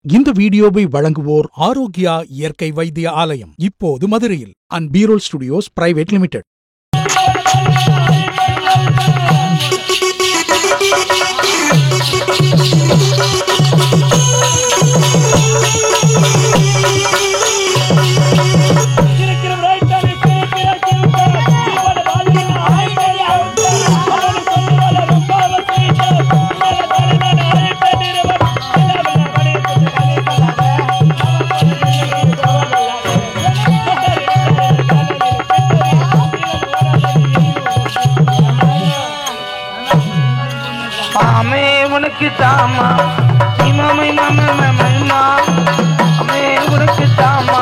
இந்த வீடியோவை வழங்குவோர் ஆரோக்கியா இயற்கை வைத்திய ஆலயம், இப்போது மதுரையில். அண்ட் பீரோல் ஸ்டுடியோஸ் பிரைவேட் லிமிடெட். உனக்கு தாமா இமாமை மாமா மாமா அம்மே உனக்கு தாமா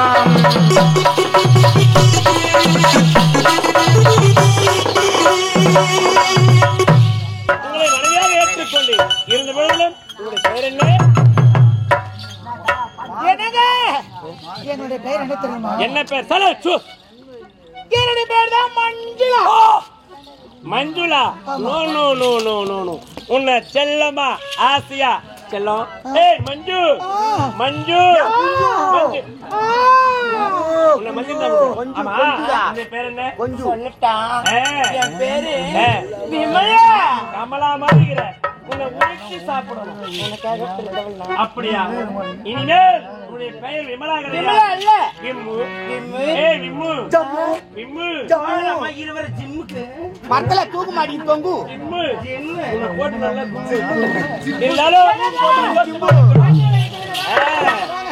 உங்களை மனைவியாக ஏற்றுக்கொண்டு இருந்த பொழுதிலும் உங்களுடைய பெயர் என்ன? என்னுடைய பெயர் என்ன தெரியுமா? என்ன பெயர்? சொல்ல. என்னுடைய பெயர் தான் Manjula. Manjula? No no no no no no. உன்னை செல்லமா ஆசியா செல்லம். ஏய் மஞ்சு, மஞ்சு, மஞ்சு. உன்னை மஞ்சு தான். ஆமா, உன்னுடைய பேர் என்ன? சொல்லிட்டான். என் பேரு விமலா. கமலா மாதிரிங்கிற உன்னை உரிச்சு சாப்பிடணும். அப்படியா? இனிமேல் உன்னுடைய பெயர் விமலா கிடையாது. விம்மு. ஏய் விம்மு, விம்மு. இருவர் ஜிம்முக்கு மரத்துல தூக்கு மாட்டிட்டு போங்கு. விம்மு உன்னை போட்டு நல்லா கும்பு. எல்லாரும்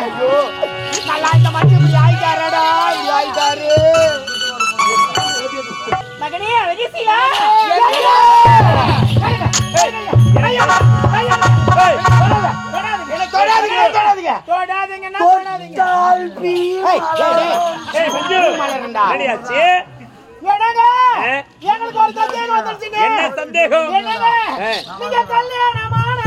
ஐயோ, நல்லா இந்த மஞ்சள் இப்படி ஆயிட்டாரடா, இப்படி ஆயிட்டாரு. மகனே ரகசியா எங்களுக்கு ஒரு சந்தேகம் வந்துருச்சுங்க. என்ன சந்தேகம்? நீங்க கல்யாணமான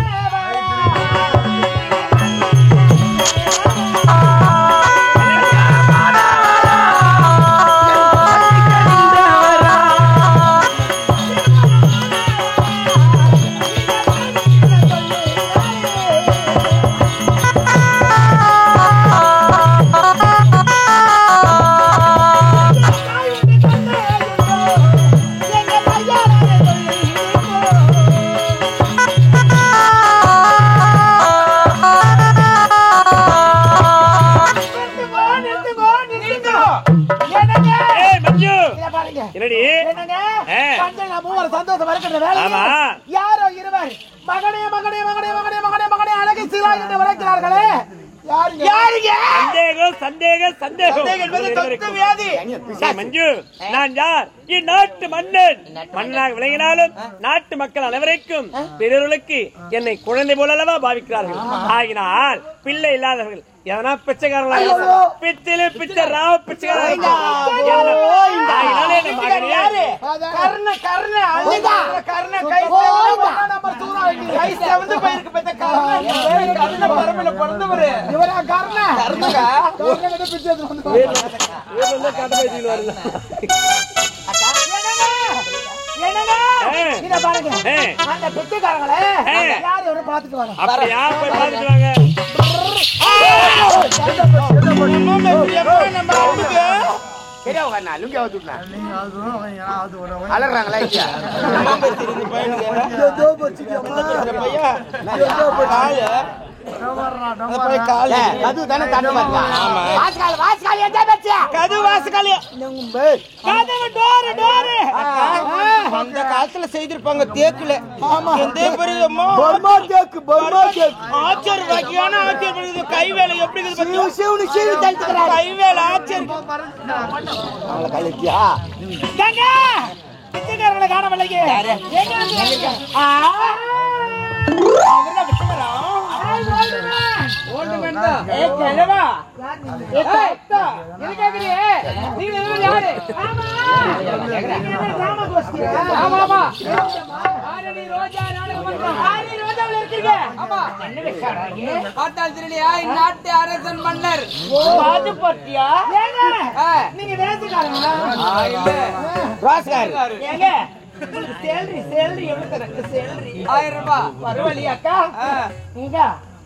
சந்தோஷம் இருக்கிற வேலை. யாரோ இருவர் மகனே மகனே மகனே மகனே மகனே மகனே அழகை சிலா என்று வளர்க்கிறார்களே. மஞ்சு, நான் யார்? இந்நாட்டு மன்னன். மன்னனாக விளங்கினாலும் நாட்டு மக்கள் அனைவருக்கும் பெரியவர்களுக்கு என்னை குழந்தை போலவா பாவிக்கிறார்கள். ஆகினால் பிள்ளை இல்லாதவர்கள் எவனா பிச்சைக்காரர்களாக பிச்சில பிச்சை ராவ பிச்சைக்காரர்கள். அந்த காலத்துல செய்திருப்பாங்க தேக்குல. ஆச்சர் வகையான ஆச்சர் கைவேலை எப்படி கைவேலை ஆச்சர் காணவில்லையே. நாட்டு அரசன் மன்னர் நீங்க வேலைக்காரங்களா? சேலரி 1000 ரூபாய். பரவாயில்லையா அக்கா?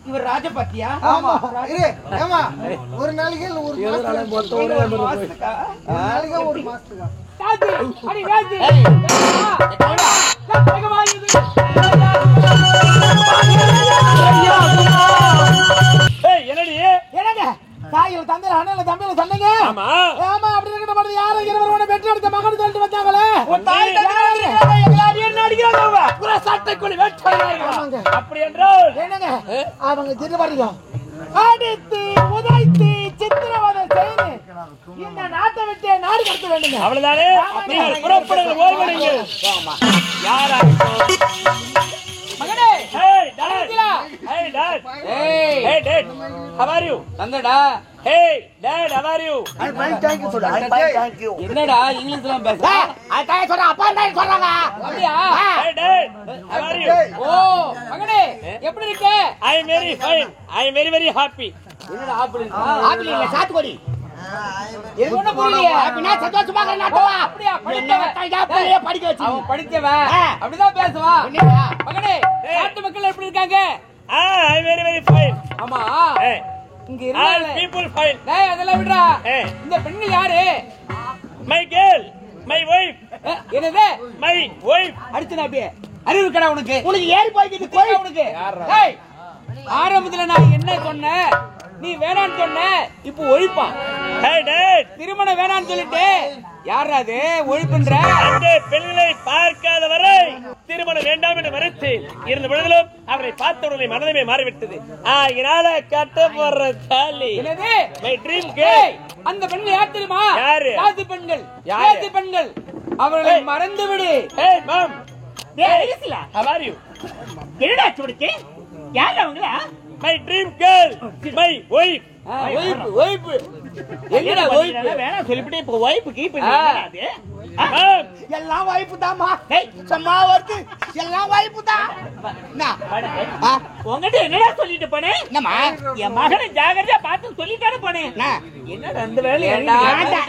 இவர் ராஜபாத்தியா? ஆமா ஏமா ஒரு நாளைக்கு இல்ல ஒரு மாசத்துக்கா ஒரு நாளைக்கு ஒரு மாசத்துக்கா அடி வேதி என்னடி என்னங்க தாயில தந்தையில அண்ணல தம்பியில சொன்னீங்க ஆமா ஆமா அப்படி இருக்க மாதிரி யாரும் இருவரோட பெற்று எடுத்த மகன் சொல்லிட்டு வந்தாங்களே உன் தாய் அப்படி என்றால் என்னங்க அவங்க திரு பாருங்க அடித்து உதைத்து சித்திரவதை செய்து இந்த நாட்டை விட்டு நாடு கடத்த வேண்டுங்க அவ்வளவுதானே நீங்கள் புறப்படுங்கள் ஓய்வெடுங்கள் யாரா மகனே Hey dad Hey dad Hey dad How are you தங்கடா. Hey dad how are you என்னடா இங்கிலீஷ்லாம் பேசுற? அதான் சொல்ற அப்பா தான் சொல்றாங்க அப்படியா? Hey dad how are you ஓ மகனே எப்படி இருக்க? I am very fine I am very very happy என்னடா ஆப்பிள்? ஆப்பிள் இல்ல சாத்துக்குடி எனக்கு ஒண்ணும் புரியலையே. அப்படினா சந்தோஷமா இருக்க நாட்டவா அப்படியா? என்ன வட்டாயா படிக்க வச்சு அவன் படிச்சவன் அப்படிதான் பேசுவான். மகனே நாட்டு மக்கள் எப்படி இருக்காங்க? I am very very fine ஆமா Hey இங்க all இருந்தால people fine டேய் அதெல்லாம் விடுடா. Hey இந்த பெண்ணு யாரு? my girl my wife என்னது? my wife அடிச்சனா அப்படியே அறிவு கடை உனக்கு. உனக்கு ஏறி போய்க்கிட்டு கோய் உனக்கு. டேய் ஆரம்பத்துல நான் என்ன சொன்னேன்? நீ வேணான்னு சொன்ன. இப்போ ஒழிப்பா. Hey dad திருமணம் வேணான்னு சொல்லிட்டு யாரா அது ஒழிப்புன்ற? அந்த பெண்களை பார்க்காத வரை திருமணம் வேண்டாம் என்று மறுத்தேன் இருந்த பொழுதிலும் அவரை பார்த்தவுடனே மனதமே மாறிவிட்டது ஆகினால கட்ட போற தாலி என்னது? மை ட்ரீம் ஏய், கேர்ள் அந்த பெண்கள் யார் தெரியுமா? யாரு? ஜாதி பெண்கள். யாரு? ஜாதி பெண்கள். அவர்களை மறந்து விடு. ஹே மாம் டேய் இஸ்ல how are you என்னடா சொல்லுச்சு யார் அவங்கள my dream girl my wife ஒழிப்பு ஒழிப்பு. என்னடா ஒழிப்பு? வேணாம் சொல்லிவிட்டு இப்ப வைஃப் கீப் அது மாம் எல்லாம் வைஃப் தான்மா டேய் சும்மா வருது எல்லாம் வைஃப் தான் என்ன உங்ககிட்ட என்னடா சொல்லிட்டு போனேன் என்னம்மா என் மகனை ஜாகிரதையா பார்த்து சொல்லிட்டாரு போனேன் என்ன என்ன ரெண்டு வேலையும் ஏண்டா?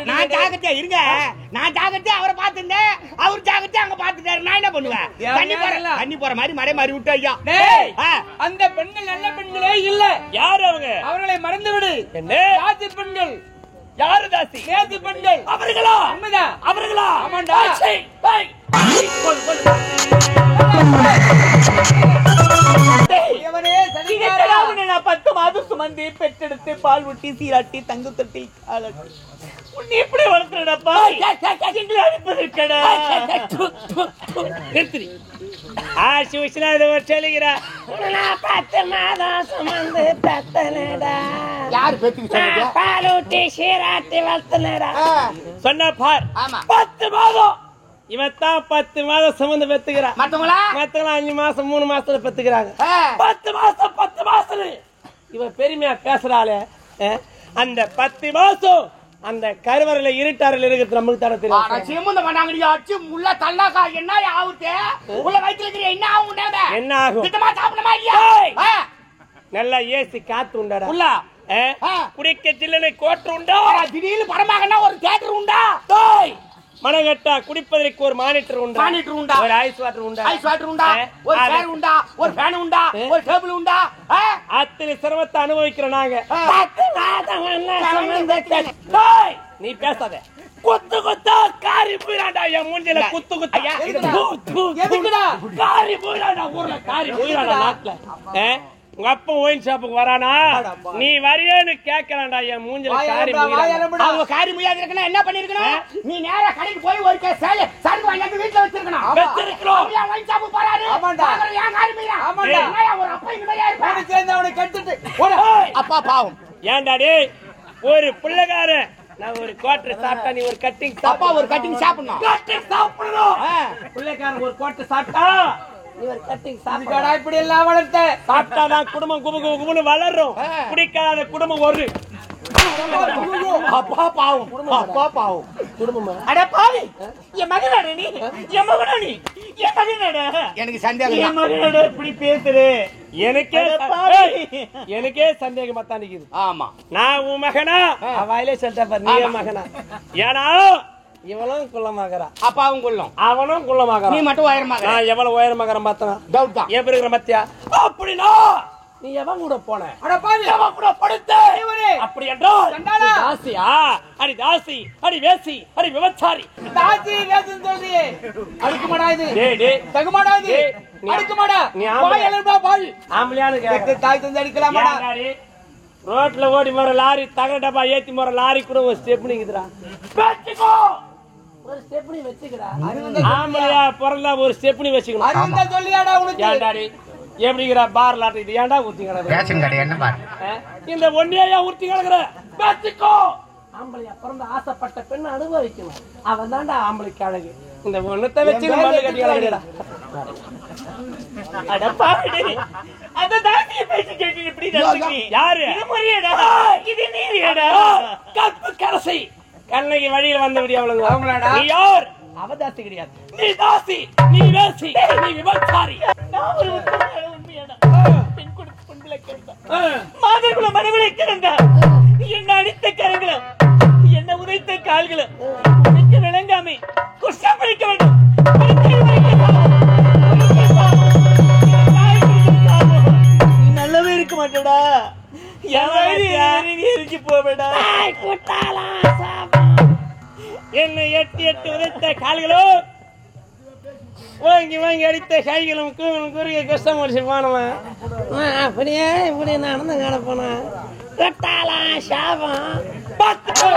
நான் ஜாகிரதையா இருங்க நான் ஜாகிரதையா அவரை பாத்துட்டேன் அவர் ஜாகிரதையா அங்க பாத்துட்டாரு நான் என்ன பண்ணுவேன் தண்ணி போற மாதிரி மடை மாறி விட்டு ஐயா டேய், அந்த பெண்கள் நல்ல பெண்களே இல்ல. யார் அவங்க அவர்களை மறந்து விடு. என்ன ஜாதி பெண்கள். யாரு தாசி ஜாதி பெண்கள். அவர்களா உண்மைதான். அவர்களா ஆமாண்டா. சீ, டேய். இவனே நீங்க சதிகாரா. தெரியாம நான் 10 மாதம் சுமந்து பெற்றெடுத்து பால் ஊட்டி சீராட்டி தங்கு தட்டி காலட்டி உன்னை எப்படி வளர்த்துறடப்பா எங்களை அனுப்பதற்கடா நிறுத்திரி ஆசி விஸ்வநாத சொல்லுகிறா 10 மாதம் சுமந்து பெத்தனடா யார் பேத்துக்கு சொன்னீங்க பால் ஊட்டி சீராட்டி வளர்த்தனடா சொன்னா பார் ஆமா 10 மாதம் இவன் தான் 10 மாதம் சுமந்து பெத்துக்கிறான் மத்தவங்களா மத்தவங்க 5 மாசம் 3 மாசத்துல பெத்துக்கிறாங்க 10 மாசம் இவன் பெருமையா பேசுறாளே அந்த 10 மாசம் அந்த கருவறையில இருட்டாரில் இருக்கிறது நமக்கு தர தெரியும் சிமுந்த பண்ணாங்கடியா அச்சு முள்ள தள்ளாக்கா என்ன ஆகுது உள்ள வயித்துல இருக்கிற என்ன ஆகும் என்ன ஆகும் திட்டமா சாப்பிடமா இல்லையா நல்லா ஏசி காத்து உண்டாடா உள்ள குடிக்க சில்லனை கோட்டு உண்டா திடீர்னு படமாகனா ஒரு தியேட்டர் உண்டா மனகட்டா குடிப்பதற்கு ஒரு மானிட்டர் உண்டா மானிட்டர் உண்டா ஒரு ஐஸ் வாட்டர் உண்டா ஐஸ் வாட்டர் உண்டா ஒரு ஃபேன் உண்டா ஒரு ஃபேன் உண்டா ஒரு டேபிள் உண்டா அத்தனை சிரமத்தை அனுபவிக்கிற நாங்க 10 மாதம் என்ன சுமந்து டேய், நீ பேசாத குத்து குத்தா காரி போயிடாடா என் மூஞ்சில குத்து குத்தா எதுக்குடா? காரி போயிடாடா ஊர்ல காரி போயிடாடா நாட்டுல உங்க அப்பா ஒயின் ஷாப்புக்கு வரானா நீ வரையன்னு கேக்குறான்டா என் மூஞ்சில காரி போயிடாடா அவங்க காரி முடியாது இருக்கணும் என்ன பண்ணிருக்கணும் நீ நேரா கடைக்கு போய் ஒரு சேலை சரக்கு வாங்கி வீட்ல வச்சிருக்கணும் வச்சிருக்கோம் ஏன் வைன் ஷாப்பு போறாரு ஆமாண்டா. ஏன் காரி மீரா ஆமாண்டா. ஒரு அப்பா இங்கயா இருப்பா அவனை சேர்ந்து அவனை கெடுத்துட்டு அப்பா பாவம் ஏன்டா டேய் ஒரு பிள்ளைக்காரன் நான் ஒரு குவார்டர் சாப்பிட்டா நீ ஒரு கட்டிங் அப்பா ஒரு கட்டிங் சாப்பிடணும் கட்டிங் சாப்பிடணும் பிள்ளைக்காரன் ஒரு குவார்டர் சாப்பிட்டா நீ ஒரு கட்டிங் இதுக்காடா இப்படி எல்லாம் வளர்த்த? சாப்பிட்டாதான் குடும்பம் குபுன்னு வளரும் குடிக்காத குடும்பம் ஒரு அப்பா பாவம் அப்பா பாவம் குடும்பமா அட பாவி என் மகனாடா நீ என் மகனா நீ என் மகனாடா எனக்கு சந்தேகம் என் மகனாடா இப்படி பேசுறே எனக்கே சந்தேகமா தான் நிக்குது ஆமா நான் உன் மகனா வாயிலே சொல்லிட்டா பாரு நீ என் மகனா ஏன்னா இவனும் குள்ளமாகறா அப்பாவும் கொள்ளும் அவனும் குள்ளமாகறான் நீ மட்டும் உயரமாக நான் எவ்வளவு உயரமாகறேன் பார்த்தனா டவுட் தான் ஏன் இருக்கிற மத்தியா அப்படின்னா நீ எவன் கூட போன? அட பாவி, எவன் கூட படுத்த? அப்படி என்றால் சண்டாளா. தாசியா? அடி தாசி, அடி வேசி, அடி விபச்சாரி. தாசி வேசுன்னு சொல்றியே, அடுக்குமாடா இது? டேய் டேய், தகுமாடா இது? டேய், நீ அடுக்குமாடா? நீ ஆம்பளை. வாய் எழுந்தா பால். ஆம்பளையானு கேக்குற. பெத்த தாய் தந்து அடிக்கலாமாடா? ஏன்டாடி? ரோட்ல ஓடி போற லாரி, தகர டப்பா ஏத்தி போற லாரி கூட ஒரு ஸ்டெப் நிக்குதுடா. வெச்சுக்கோ, ஒரு ஸ்டெப் நீ வெச்சுக்கடா. ஆம்பளையா பிறந்தா ஒரு ஸ்டெப் நீ வெச்சுக்கணும். அது இருந்தா சொல்லியாடா உனக்கு? ஏன்டாடி எப்படிங்கிற பார் லாட்டு இது ஏன்டா ஊத்தி கிடக்குற? ரேஷன் கடை என்ன பார் இந்த ஒன்னியா ஊத்தி கிடக்குற? வெச்சுக்கோ. ஆம்பளையா பிறந்த ஆசைப்பட்ட பெண்ணை அனுபவிக்கணும். அவன் தான்டா ஆம்பளைக்கு அழகு. இந்த ஒண்ணத்தை வச்சு மண்ணு கட்டி கிடக்குறா. அட பாவி, அந்த தாசியை பேசி கேட்டு இப்படி நடந்துக்கிறீ? யாரு? இது முறியடா, இது நீரியடா. கற்பு கரசி கண்ணகி வழியில வந்தபடி அவளுங்க. அவங்களாடா? நீ யார்? அவ தாசி கிடையாது. நீ தாசி, நீ வேசி, நீ விபச்சாரி. நான் ஒரு உண்மையாடா. பெண் கொடுத்து பொண்ணுல கேட்டா மாதர்குல மனவிலை கிடந்தா என்ன அடித்த கரங்களும் என்ன உதைத்த கால்களும் உனக்கு விளங்காமே குஷ்டம் பிடிக்க வேண்டும். நீ நல்லவே இருக்க மாட்டடா. எரிஞ்சு போவேடா. என்னை எட்டு எட்டு உதைத்த கால்களும் வாங்கி வாங்கி அடித்த கைகளும் குறுகிய கஷ்டம் முடிச்சு போனவன் அப்படியே இப்படி நடந்து கிடப்போனேன். சாபம் 10